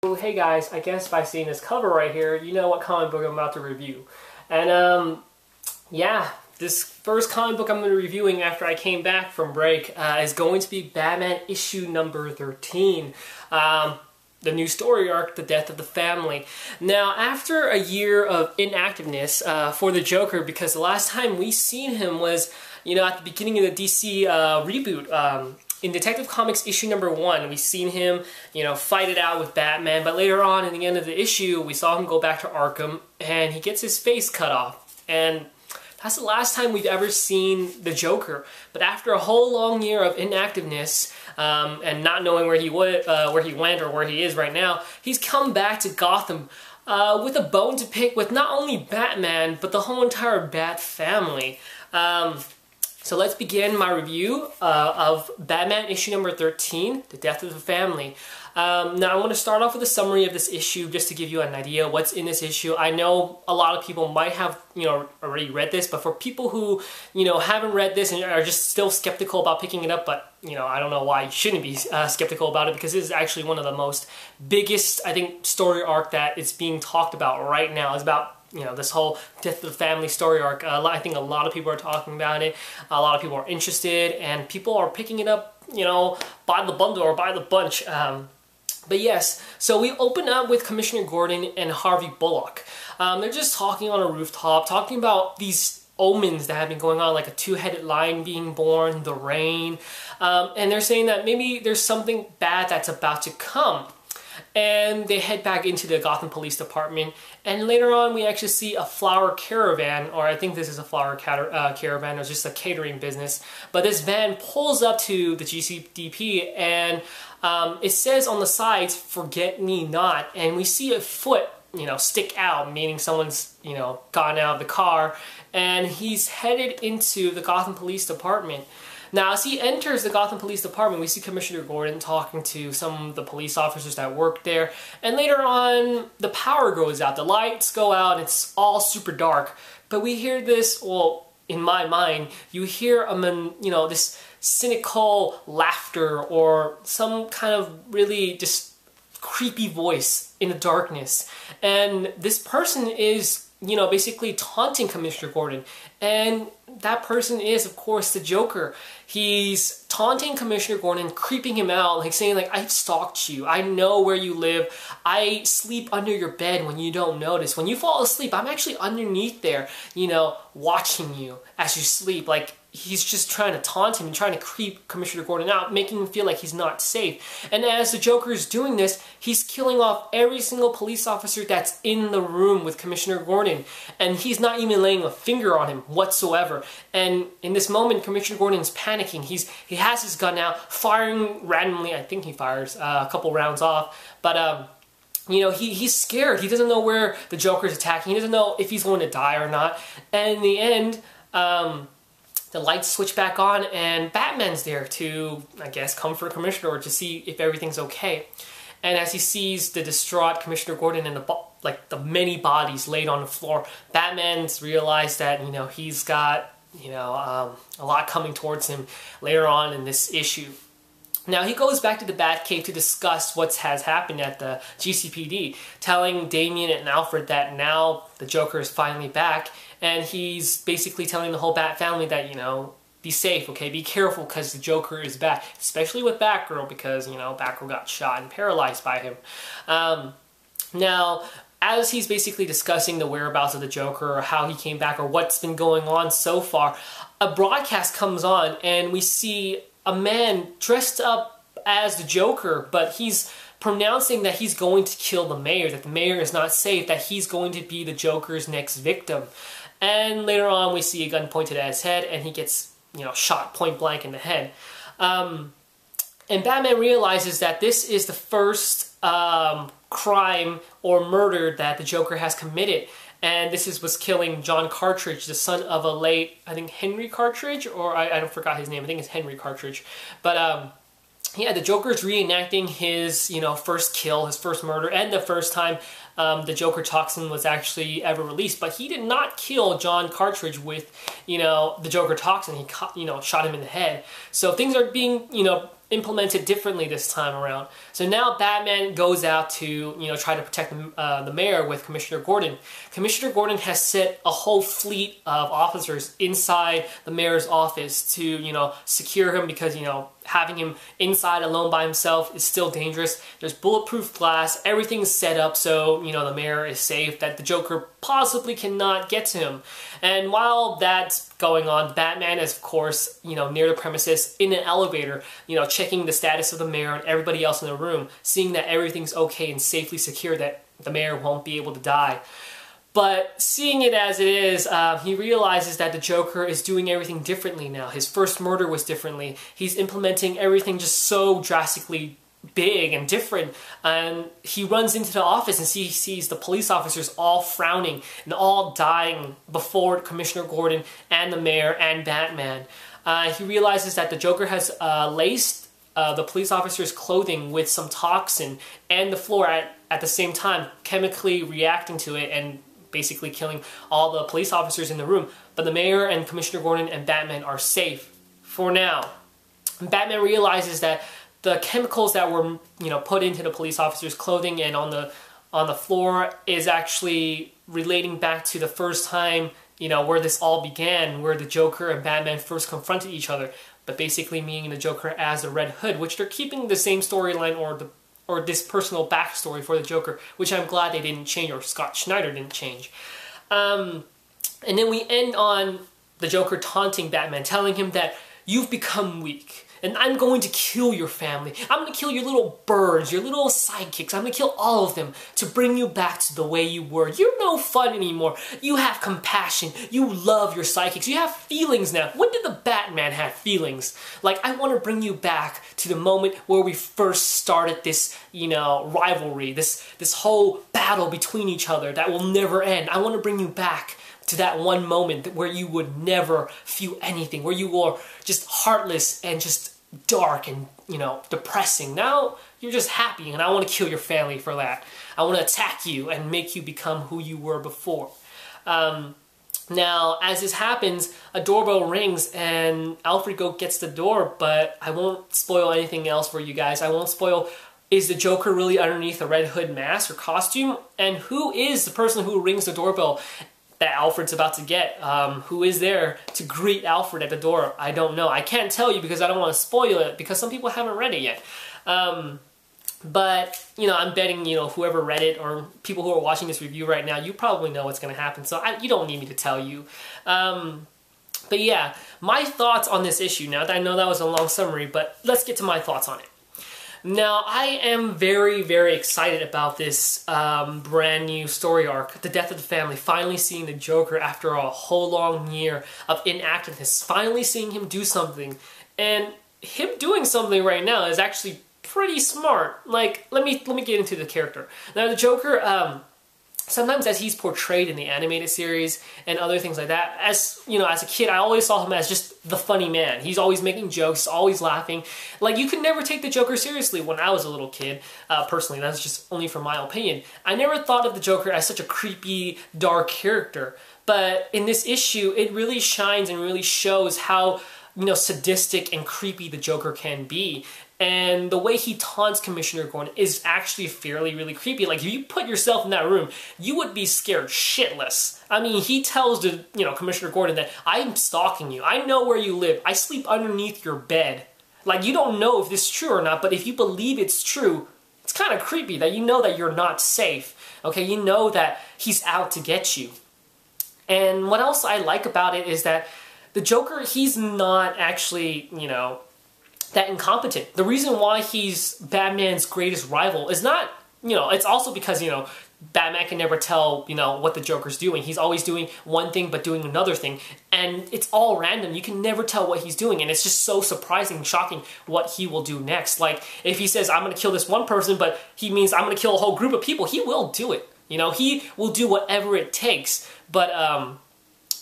Hey guys, I guess by seeing this cover right here, you know what comic book I'm about to review. And yeah, this first comic book I'm going to be reviewing after I came back from break is going to be Batman issue number 13. The new story arc, The Death of the Family. Now, after a year of inactiveness for the Joker, because the last time we seen him was, at the beginning of the DC reboot, in Detective Comics issue number 1, we seen him, fight it out with Batman, but later on in the end of the issue, we saw him go back to Arkham, and he gets his face cut off. And that's the last time we've ever seen the Joker. But after a whole long year of inactiveness, and not knowing where he went or where he is right now, he's come back to Gotham with a bone to pick with not only Batman, but the whole entire Bat family. So let's begin my review of Batman issue number 13, The Death of the Family. Now I want to start off with a summary of this issue just to give you an idea what's in this issue. I know a lot of people might have, already read this, but for people who, haven't read this and are just still skeptical about picking it up, but, I don't know why you shouldn't be skeptical about it, because this is actually one of the most biggest, I think, story arc that is being talked about right now. It's about this whole Death of the Family story arc. I think a lot of people are talking about it. A lot of people are interested, and people are picking it up, by the bundle or by the bunch. But yes, so we open up with Commissioner Gordon and Harvey Bullock. They're just talking on a rooftop, talking about these omens that have been going on, like a two-headed lion being born, the rain, and they're saying that maybe there's something bad that's about to come. And they head back into the Gotham Police Department, and later on we actually see a flower caravan, or I think this is a flower caravan, or just a catering business, but this van pulls up to the GCDP, and it says on the sides, "Forget me not," and we see a foot, stick out, meaning someone's, gotten out of the car, and he's headed into the Gotham Police Department. Now, as he enters the Gotham Police Department, we see Commissioner Gordon talking to some of the police officers that work there, and later on, the power goes out, the lights go out, and it's all super dark, but we hear this, well, in my mind, you hear this cynical laughter, or some kind of really just creepy voice in the darkness, and this person is basically taunting Commissioner Gordon. And that person is, of course, the Joker. He's taunting Commissioner Gordon, creeping him out, like saying, like, "I've stalked you. I know where you live. I sleep under your bed when you don't notice. When you fall asleep, I'm actually underneath there, watching you as you sleep." Like, he's just trying to taunt him and trying to creep Commissioner Gordon out, making him feel like he's not safe. And as the Joker is doing this, he's killing off every single police officer that's in the room with Commissioner Gordon. And he's not even laying a finger on him whatsoever. And in this moment, Commissioner Gordon's panicking. He has his gun out, firing randomly. I think he fires a couple rounds off. But he's scared. He doesn't know where the Joker's attacking. He doesn't know if he's going to die or not. And in the end, the lights switch back on, and Batman's there to, I guess, comfort Commissioner, or to see if everything's okay. And as he sees the distraught Commissioner Gordon and the many bodies laid on the floor, Batman's realized that he's got a lot coming towards him later on in this issue. Now, he goes back to the Batcave to discuss what has happened at the GCPD, telling Damian and Alfred that now the Joker is finally back, and he's basically telling the whole Bat family that, be safe, okay? Be careful, because the Joker is back, especially with Batgirl, because, Batgirl got shot and paralyzed by him. Now, as he's basically discussing the whereabouts of the Joker, or how he came back, or what's been going on so far, a broadcast comes on, and we see a man dressed up as the Joker, but he's pronouncing that he's going to kill the mayor, that the mayor is not safe, that he's going to be the Joker's next victim. And later on, we see a gun pointed at his head, and he gets, shot point blank in the head. And Batman realizes that this is the first crime or murder that the Joker has committed. And this was killing John Cartridge, the son of a late, I think, Henry Cartridge, or I forgot his name. I think it's Henry Cartridge. But yeah, the Joker's reenacting his, first kill, his first murder, and the first time the Joker toxin was actually ever released. But he did not kill John Cartridge with, the Joker toxin. He, shot him in the head. So things are being, implemented differently this time around. So now Batman goes out to, try to protect the mayor with Commissioner Gordon. Commissioner Gordon has set a whole fleet of officers inside the mayor's office to, secure him because, having him inside alone by himself is still dangerous. There's bulletproof glass, everything's set up so, the mayor is safe, that the Joker possibly cannot get to him. And while that's going on, Batman is, of course, near the premises in an elevator, checking the status of the mayor and everybody else in the room, seeing that everything's okay and safely secure, that the mayor won't be able to die. But seeing it as it is, he realizes that the Joker is doing everything differently now. His first murder was differently. He's implementing everything just so drastically big and different. And he runs into the office and sees the police officers all frowning and all dying before Commissioner Gordon and the mayor and Batman. He realizes that the Joker has laced the police officers' clothing with some toxin and the floor at the same time, chemically reacting to it and basically killing all the police officers in the room. But the mayor and Commissioner Gordon and Batman are safe for now. Batman realizes that the chemicals that were, put into the police officers' clothing and on the floor is actually relating back to the first time, where this all began, where the Joker and Batman first confronted each other, but basically meaning the Joker as the Red Hood, which they're keeping the same storyline or this personal backstory for the Joker, which I'm glad they didn't change, or Scott Snyder didn't change. And then we end on the Joker taunting Batman, telling him that you've become weak, and I'm going to kill your family. I'm going to kill your little birds, your little sidekicks. I'm going to kill all of them to bring you back to the way you were. You're no fun anymore. You have compassion. You love your sidekicks. You have feelings now. When did the Batman have feelings? Like, I want to bring you back to the moment where we first started this, rivalry, this whole battle between each other that will never end. I want to bring you back to that one moment where you would never feel anything, where you were just heartless and just dark and, depressing. Now you're just happy, and I want to kill your family for that. I want to attack you and make you become who you were before. Now, as this happens, a doorbell rings and Alfred gets the door, but I won't spoil anything else for you guys. I won't spoil, is the Joker really underneath the Red Hood mask or costume? And who is the person who rings the doorbell that Alfred's about to get? Who is there to greet Alfred at the door? I don't know. I can't tell you because I don't want to spoil it, because some people haven't read it yet. But, I'm betting, whoever read it or people who are watching this review right now, you probably know what's going to happen, so you don't need me to tell you. But yeah, my thoughts on this issue. Now, I know that was a long summary, but let's get to my thoughts on it. Now, I am very, very excited about this brand new story arc, The Death of the Family, finally seeing the Joker after a whole long year of inactiveness, finally seeing him do something. And him doing something right now is actually pretty smart. Like, let me get into the character. Now, the Joker, sometimes as he's portrayed in the animated series and other things like that, as a kid, I always saw him as just the funny man. He's always making jokes, always laughing. Like, you could never take the Joker seriously when I was a little kid. Personally, that's just only from my opinion. I never thought of the Joker as such a creepy, dark character. But in this issue, it really shines and really shows how, sadistic and creepy the Joker can be. And the way he taunts Commissioner Gordon is actually fairly, really creepy. Like, if you put yourself in that room, you would be scared shitless. I mean, he tells the, Commissioner Gordon that, I'm stalking you. I know where you live. I sleep underneath your bed. Like, you don't know if this is true or not, but if you believe it's true, it's kind of creepy that you know that you're not safe. Okay, you know that he's out to get you. And what else I like about it is that the Joker, he's not actually, that incompetent. The reason why he's Batman's greatest rival is not, it's also because, Batman can never tell, what the Joker's doing. He's always doing one thing but doing another thing. And it's all random. You can never tell what he's doing. And it's just so surprising and shocking what he will do next. Like, if he says, I'm going to kill this one person, but he means I'm going to kill a whole group of people, he will do it. He will do whatever it takes. But,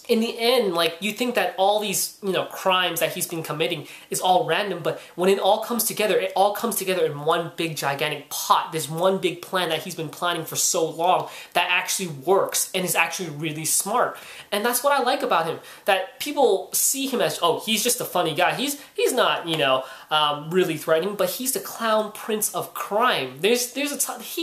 in the end, like, you think that all these, you know, crimes that he's been committing is all random, but when it all comes together, it all comes together in one big gigantic pot. There's one big plan that he's been planning for so long that actually works and is actually really smart. And that's what I like about him, that people see him as, oh, he's just a funny guy. He's not, you know, really threatening, but he's the clown prince of crime. He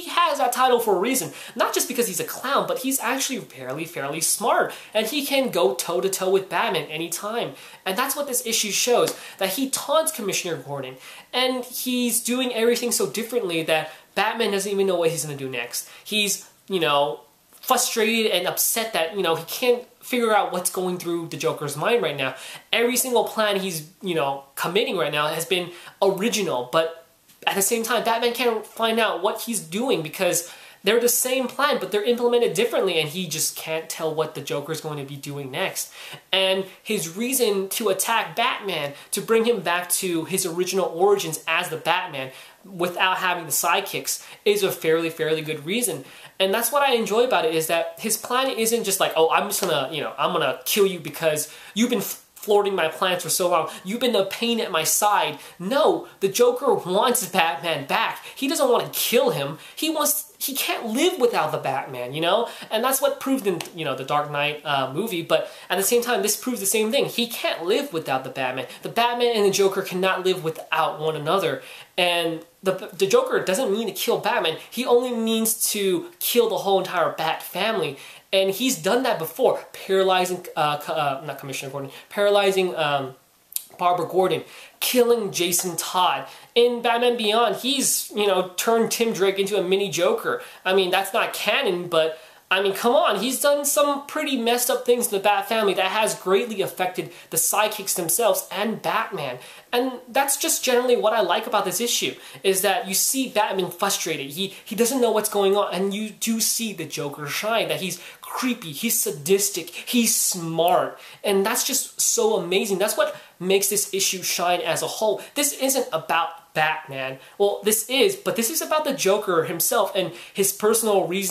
has that title for a reason, not just because he's a clown, but he's actually fairly smart, and he can go toe-to-toe with Batman anytime. And that's what this issue shows, that he taunts Commissioner Gordon, and he's doing everything so differently that Batman doesn't even know what he's going to do next. He's, you know, frustrated and upset that, you know, he can't figure out what's going through the Joker's mind right now. Every single plan he's, you know, committing right now has been original, but at the same time, Batman can't find out what he's doing because they're the same plan, but they're implemented differently, and he just can't tell what the Joker's going to be doing next. And his reason to attack Batman, to bring him back to his original origins as the Batman, without having the sidekicks, is a fairly good reason. And that's what I enjoy about it, is that his plan isn't just like, oh, I'm just gonna, you know, I'm gonna kill you because you've been thwarting my plans for so long. You've been a pain at my side. No, the Joker wants Batman back. He doesn't want to kill him. He can't live without the Batman, you know? And that's what proved in, you know, the Dark Knight movie, but at the same time, this proves the same thing. He can't live without the Batman. The Batman and the Joker cannot live without one another. And the Joker doesn't mean to kill Batman. He only means to kill the whole entire Bat family. And he's done that before, paralyzing, not Commissioner Gordon, paralyzing Barbara Gordon, killing Jason Todd. In Batman Beyond, he's, you know, turned Tim Drake into a mini Joker. I mean, that's not canon, but I mean, come on, he's done some pretty messed up things to the Bat family that has greatly affected the sidekicks themselves and Batman. And that's just generally what I like about this issue, is that you see Batman frustrated. He doesn't know what's going on, and you do see the Joker shine, that he's creepy, he's sadistic, he's smart, and that's just so amazing. That's what makes this issue shine as a whole. This isn't about Batman. Well, this is, but this is about the Joker himself and his personal reasons